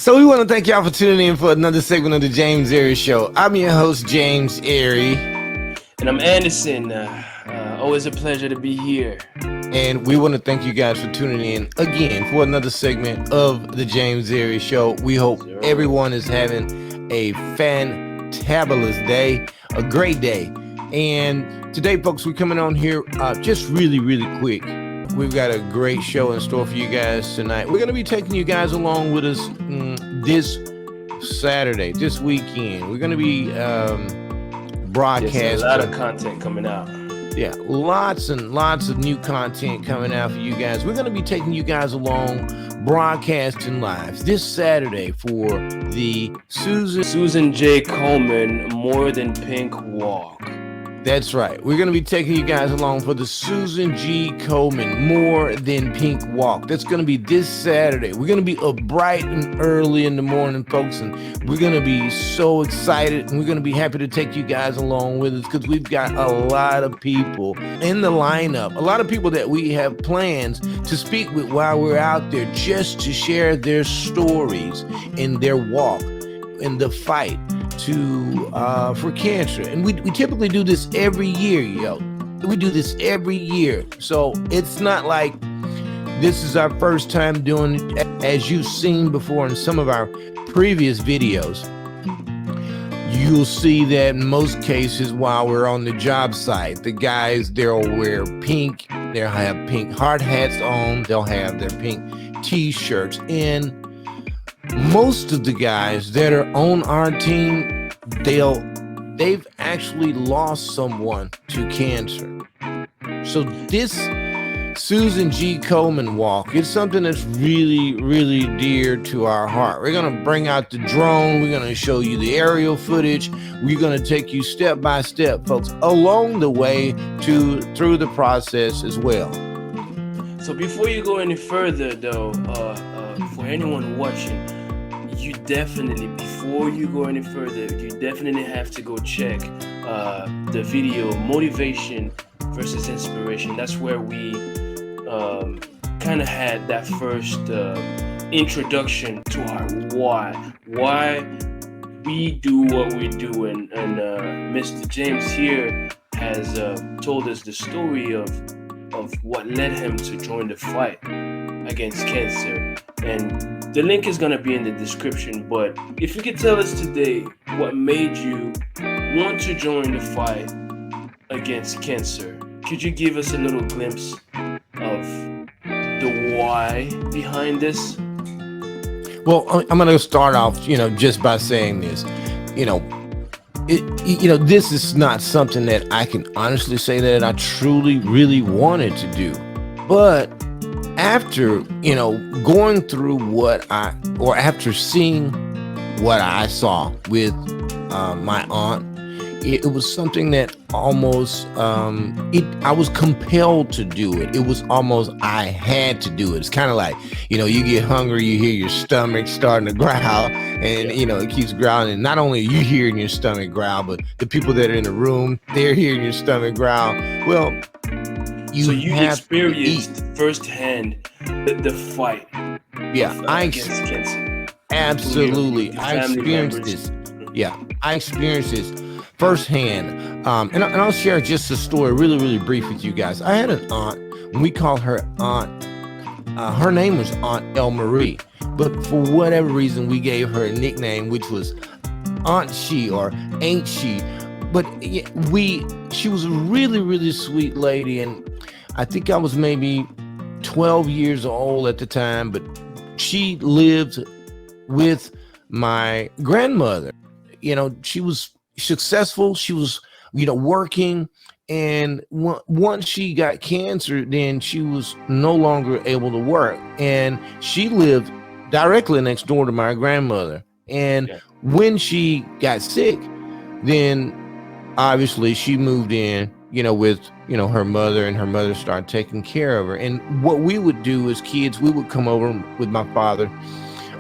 So we want to thank y'all for tuning in for another segment of the James Airy Show. I'm your host, James Airy. And I'm Anderson. Always a pleasure to be here. And we want to thank you guys for tuning in again for another segment of the James Airy Show. We hope everyone is having a fantabulous day, a great day. And today, folks, we're coming on here just really quick. We've got a great show in store for you guys tonight. We're going to be taking you guys along with us this Saturday, this weekend. We're going to be broadcasting. There's a lot of content coming out. Yeah, lots and lots of new content coming out for you guys. We're going to be taking you guys along broadcasting live this Saturday for the SusanGKomen More Than Pink Walk. That's right. We're going to be taking you guys along for the SusanGKomen More Than Pink Walk. That's going to be this Saturday. We're going to be up bright and early in the morning, folks, and we're going to be so excited, and we're going to be happy to take you guys along with us because we've got a lot of people in the lineup, a lot of people that we have plans to speak with while we're out there just to share their stories in their walk, in the fight for cancer. And we typically do this every year, we do this every year, so it's not like this is our first time doing it. As you've seen before in some of our previous videos, you'll see that in most cases while we're on the job site, the guys, they'll wear pink, they'll have pink hard hats on, they'll have their pink t-shirts, and most of the guys that are on our team, they've actually lost someone to cancer. So this SusanGKomen walk is something that's really dear to our heart. We're going to bring out the drone. We're going to show you the aerial footage. We're going to take you step by step, folks, along the way through the process as well. So before you go any further, though, for anyone watching, before you go any further, you definitely have to go check the video Motivation versus Inspiration. That's where we kind of had that first introduction to our why we do what we do, and Mr. James here has told us the story of what led him to join the fight against cancer, and the link is going to be in the description. But if you could tell us today what made you want to join the fight against cancer, could you give us a little glimpse of the why behind this? Well, I'm going to start off, just by saying this. This is not something that I can honestly say that I truly, really wanted to do. But after, going through after seeing what I saw with my aunt, it was something that almost, I was compelled to do it. It was almost, I had to do it. It's kind of like, you get hungry, you hear your stomach starting to growl, and, it keeps growling. And not only are you hearing your stomach growl, but the people that are in the room, they're hearing your stomach growl. Well, you experienced firsthand the fight. Yeah, against cancer. Absolutely. I experienced this. Yeah, I experienced this firsthand. And I'll share just a story really brief with you guys. I had an aunt, and we called her Aunt. Her name was Aunt El Marie, but for whatever reason, we gave her a nickname, which was Aunt She or Ain't She. But she was a really sweet lady, and I think I was maybe 12 years old at the time, but she lived with my grandmother. She was successful. She was, working. And once she got cancer, then she was no longer able to work. And she lived directly next door to my grandmother. And when she got sick, then obviously she moved in, with, her mother, and her mother started taking care of her. And what we would do as kids, we would come over with my father.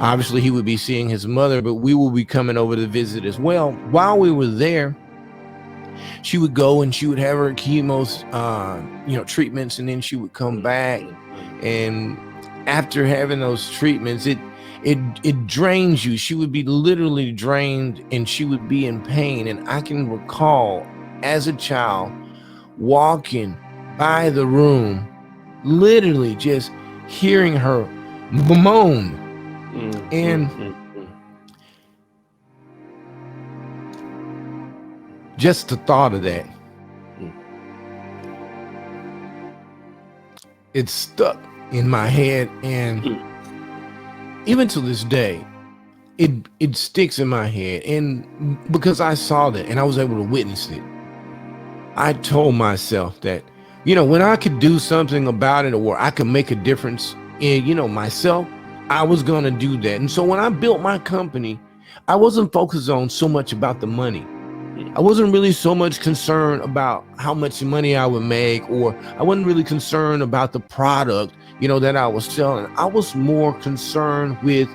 Obviously he would be seeing his mother, but we would be coming over to visit as well. While we were there, she would go and she would have her chemo, treatments, and then she would come back. And after having those treatments, it drains you. She would be literally drained, and she would be in pain. And I can recall as a child walking by the room, literally just hearing her moan. And just the thought of that, it's stuck in my head, and even to this day, it sticks in my head. And because I saw that and I was able to witness it, I told myself that, you know, when I could do something about it, or I could make a difference in, you know, myself, I was going to do that. And so when I built my company, I wasn't focused on so much about the money. I wasn't really so much concerned about how much money I would make, or I wasn't really concerned about the product, you know, that I was selling. I was more concerned with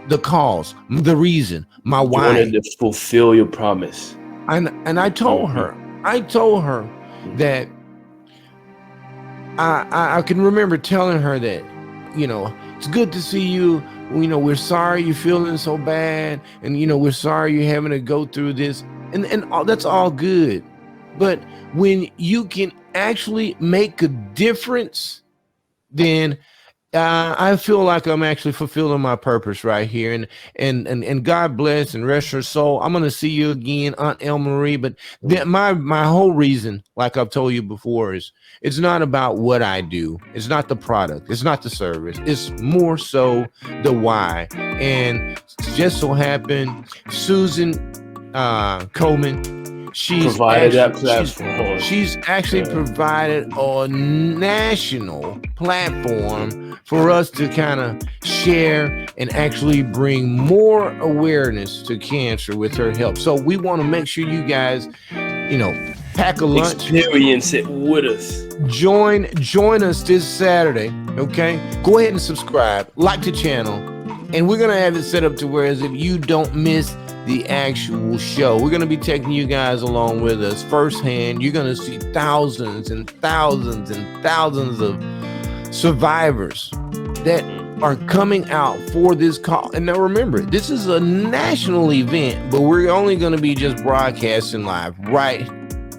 the cause, the reason, my why. You wanted to fulfill your promise. And I told her that I can remember telling her that, you know, it's good to see you. You know, we're sorry you're feeling so bad, and, you know, we're sorry you're having to go through this. And all, that's all good. But when you can actually make a difference, then I feel like I'm actually fulfilling my purpose right here. And God bless and rest her soul. I'm going to see you again, Aunt El Marie. But my whole reason, like I've told you before, is it's not about what I do. It's not the product. It's not the service. It's more so the why. And just so happened, SusanGKomen, she's actually provided a national platform for us to kind of share and actually bring more awareness to cancer with her help. So we want to make sure you guys, you know, pack a lunch, experience it with us. Join us this Saturday. Okay, go ahead and subscribe, like the channel, and we're gonna have it set up to where as if you don't miss the actual show. We're going to be taking you guys along with us firsthand. You're going to see thousands and thousands and thousands of survivors that are coming out for this call. And now remember, this is a national event, but we're only going to be just broadcasting live right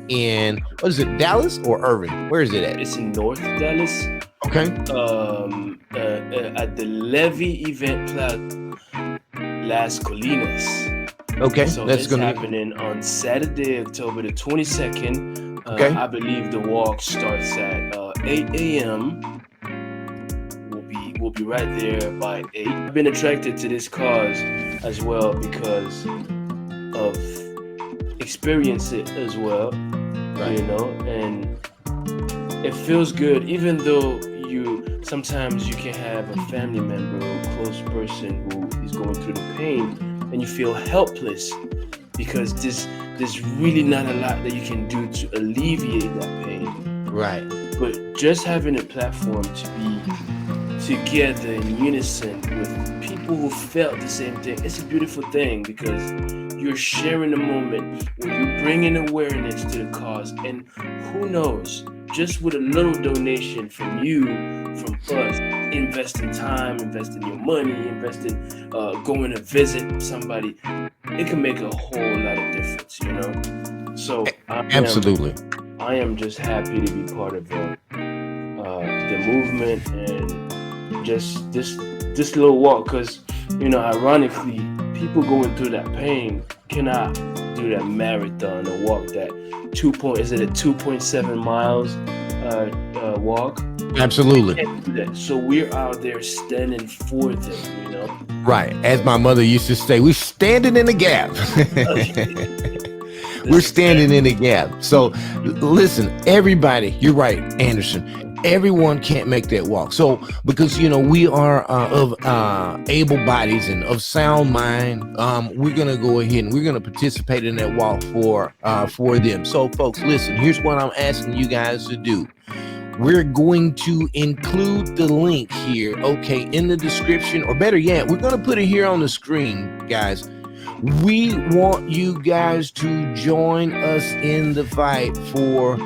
in, what is it, Dallas or Irving? Where is it at? It's in North Dallas. Okay. At the Levy Event Plaza, Las Colinas. Okay, so that's going to happening on Saturday, October the 22nd. Okay. I believe the walk starts at 8 a.m. We'll be right there by 8. I've been attracted to this cause as well because of experience it as well, right. You know, and it feels good, even though sometimes you can have a family member or a close person who is going through the pain, and you feel helpless because there's really not a lot that you can do to alleviate that pain. Right. But just having a platform to be together in unison with people who felt the same thing, it's a beautiful thing because you're sharing a moment where you're bringing awareness to the cause. And who knows, just with a little donation from you, from us, investing time, investing your money, investing going to visit somebody, it can make a whole lot of difference, you know? So absolutely, I am just happy to be part of the movement and just this little walk, because, you know, ironically, people going through that pain cannot do that marathon or walk that 2.7 miles walk. Absolutely. So we're out there standing for them, you know. Right, as my mother used to say, we're standing in the gap. We're standing in the gap. So listen, everybody, you're right, Anderson. Everyone can't make that walk. So because, you know, we are of able bodies and of sound mind, we're gonna go ahead and we're gonna participate in that walk for them. So folks, listen, here's what I'm asking you guys to do. We're going to include the link here, okay, in the description, or better yet, we're gonna put it here on the screen, guys. We want you guys to join us in the fight for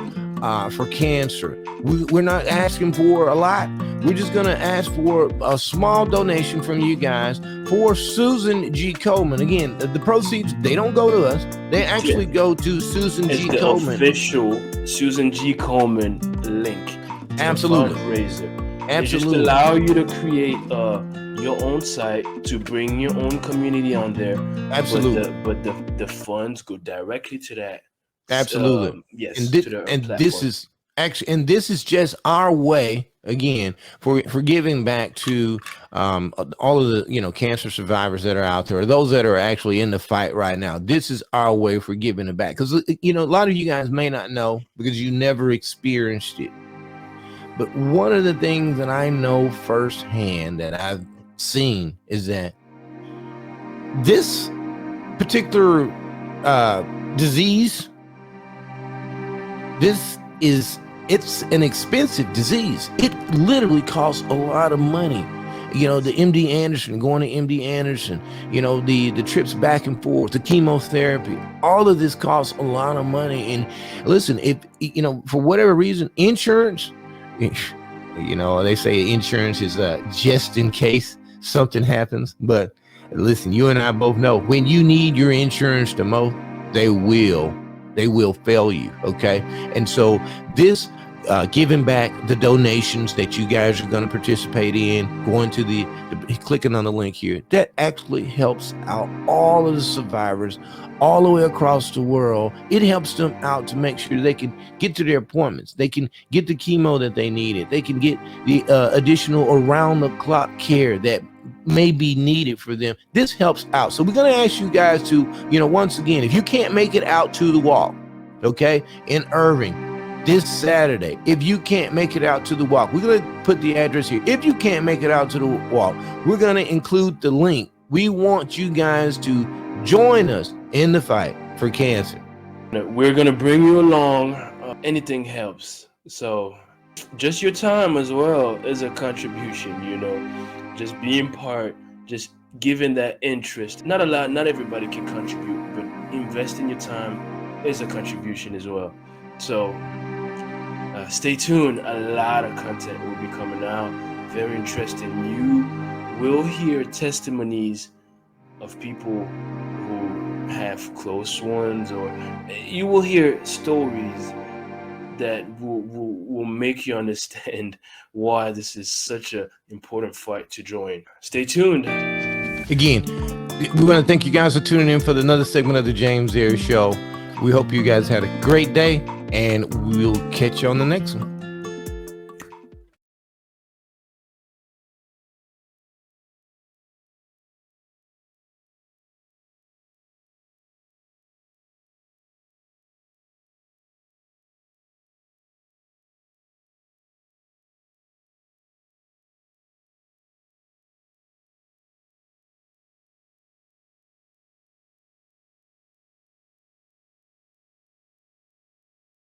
cancer. We're not asking for a lot. we're just going to ask for a small donation from you guys for Susan G. Komen. Again, the proceeds, they don't go to us. They actually go to Susan G. Komen. It's the official Susan G. Komen link. Absolutely. Fundraiser. Absolutely. They just allow you to create your own site, to bring your own community on there. Absolutely. But the funds go directly to that. Absolutely. Yes. And this is just our way, again, for giving back to all of the cancer survivors that are out there, or those that are actually in the fight right now. This is our way for giving it back, because a lot of you guys may not know because you never experienced it. But one of the things that I know firsthand that I've seen is that this particular disease, it's an expensive disease. It literally costs a lot of money. The MD Anderson, going to MD Anderson, the trips back and forth, the chemotherapy, all of this costs a lot of money. And listen, if for whatever reason, insurance, they say insurance is just in case something happens. But listen, you and I both know when you need your insurance the most, they will fail you. Okay. And so this giving back the donations that you guys are going to participate in, going to the clicking on the link here, that actually helps out all of the survivors all the way across the world. It helps them out to make sure they can get to their appointments. They can get the chemo that they needed. They can get the additional around the clock care that may be needed for them. This helps out. So we're going to ask you guys to, once again, if you can't make it out to the walk, okay, in Irving this Saturday, if you can't make it out to the walk, we're going to put the address here. If you can't make it out to the walk, we're going to include the link. We want you guys to join us in the fight for cancer. We're going to bring you along. Anything helps. So just your time as well is a contribution, just being part, just giving that interest. Not everybody can contribute, but investing your time is a contribution as well. So stay tuned. A lot of content will be coming out. Very interesting. You will hear testimonies of people who have close ones, or you will hear stories that will make you understand why this is such an important fight to join. Stay tuned. Again, we want to thank you guys for tuning in for another segment of the James Ayers Show. We hope you guys had a great day, and we'll catch you on the next one.